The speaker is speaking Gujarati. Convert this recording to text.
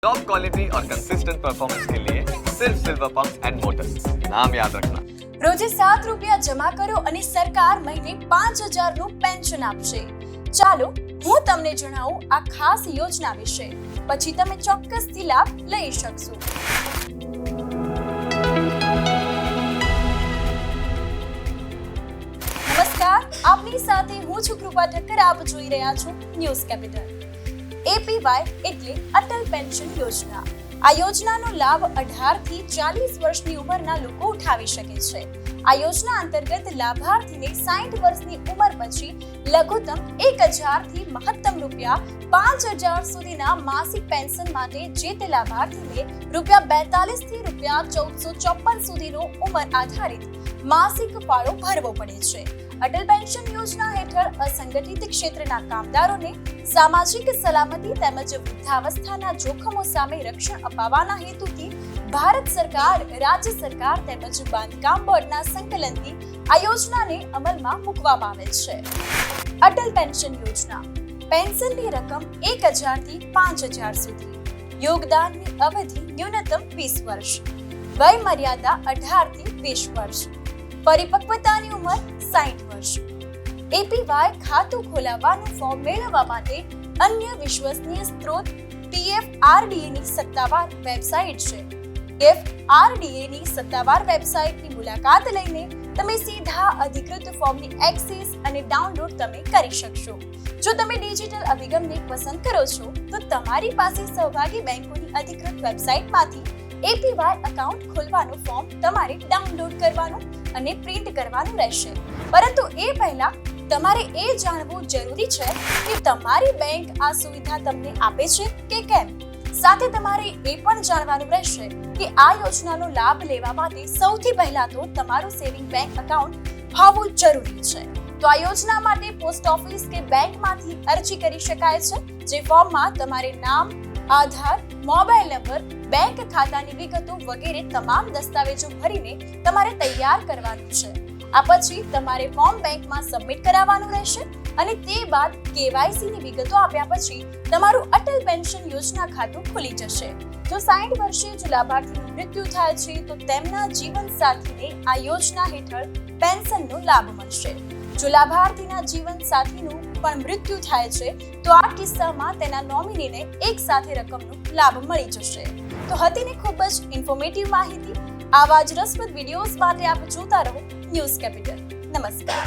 टॉप क्वालिटी और कंसिस्टेंट परफॉर्मेंस के लिए सिर्फ सिल्वर पंप एंड मोटर्स, नाम याद रखना। રોજે 7 રૂપિયા જમા કરો અને સરકાર મહિને 5,000 નું પેન્શન આપશે। ચાલો હું તમને જણાવું આ ખાસ યોજના વિશે, પછી તમે ચોક્કસથી લાભ લઈ શકશો। નમસ્કાર, આપની સાથે હું છું કૃપા ઠક્કર। આપ જોઈ રહ્યા છો ન્યૂઝ કેપિટલ। એપીવાય એટલે અટલ પેન્શન યોજના। આ યોજનાનો લાભ 18 થી 40 વર્ષની ઉંમરના લોકો ઉઠાવી શકે છે। આ યોજના અંતર્ગત લાભાર્થીને 60 વર્ષની ઉંમર પછી લઘુત્તમ 1,000 થી મહત્તમ રૂપિયા 5,000 સુધીના માસિક પેન્શન માટે જે તે લાભાર્થીને રૂપિયા 42 થી રૂપિયા 1,454 સુધીનો ઉંમર આધારિત માસિક ફાળો ભરવો પડે છે। અટલ પેન્શન યોજના હેઠળ અસંગઠિત ક્ષેત્રના કામદારોને સામાજિક સલામતી તેમજ વૃદ્ધાવસ્થાના જોખમો સામે રક્ષણ અપાવવાના હેતુથી ભારત સરકાર, રાજ્ય સરકાર તેમજ બાંધકામ બોર્ડના સંકલનથી આ યોજનાને અમલમાં મૂકવામાં આવે છે। અટલ પેન્શન યોજના પેન્શનની રકમ 1,000 થી 5,000 સુધી, યોગદાનની અવધિ ન્યૂનતમ 20 વર્ષ, વય મર્યાદા 18 થી 20 વર્ષ, પરિપક્વતાની ઉંમર 60 વર્ષ। એપીવાય ખાતું ખોલાવવાનું ફોર્મ મેળવવા માટે અન્ય વિશ્વસનીય સ્ત્રોત PFRDA ની સત્તાવાર વેબસાઇટ છે। PFRDA ની સત્તાવાર વેબસાઇટની મુલાકાત લઈને તમે સીધા અધિકૃત ફોર્મની એક્સેસ અને ડાઉનલોડ તમે કરી શકશો। જો તમે ડિજિટલ અભિગમને પસંદ કરો છો તો તમારી પાસે સહભાગી બેંકોની અધિકૃત વેબસાઇટમાંથી એપીવાય એકાઉન્ટ ખોલવાનું ફોર્મ તમારે ડાઉનલોડ કરવાનું અને પ્રિન્ટ કરવાનું રહેશે। પરંતુ એ પહેલા તમારે એ જાણવું જરૂરી છે કે તમારી બેંક આ સુવિધા તમને આપે છે કે કેમ। સાથે તમારે એ પણ જાણવાનું રહેશે કે આ યોજનાનો લાભ લેવા માટે સૌથી પહેલા તો તમારું સેવિંગ બેંક એકાઉન્ટ હોવું જરૂરી છે। તો આ યોજના માટે પોસ્ટ ઓફિસ કે બેંકમાંથી અરજી કરી શકાય છે, જે ફોર્મમાં તમારે નામ, આધાર, મોબાઈલ નંબર, બેંક ખાતાની વિગતો વગેરે તમામ દસ્તાવેજો ભરીને તમારે તૈયાર કરવાનું છે। આ પછી તમારે ફોર્મ બેંકમાં સબમિટ કરાવવાનું રહેશે અને તે બાદ KYC ની વિગતો આપ્યા પછી તમારું અટલ પેન્શન યોજના ખાતું ખુલી જશે। જો 60 વર્ષે જો લાભાર્થીનું મૃત્યુ થાય છે તો તેમના જીવન સાથીને આ યોજના હેઠળ પેન્શનનો લાભ મળશે। જો લાભાર્થીના જીવન સાથીનું પણ મૃત્યુ થાય છે તો આ કિસ્સામાં તેના નોમિનીને એક સાથે રકમનો લાભ મળી જશે। તો હતી ને ખૂબ જ ઇન્ફોર્મેટિવ માહિતી। આવા જ રસપ્રદ વિડીયોઝ માટે આપ જોતા રહો ન્યૂઝ કેપિટલ। નમસ્કાર।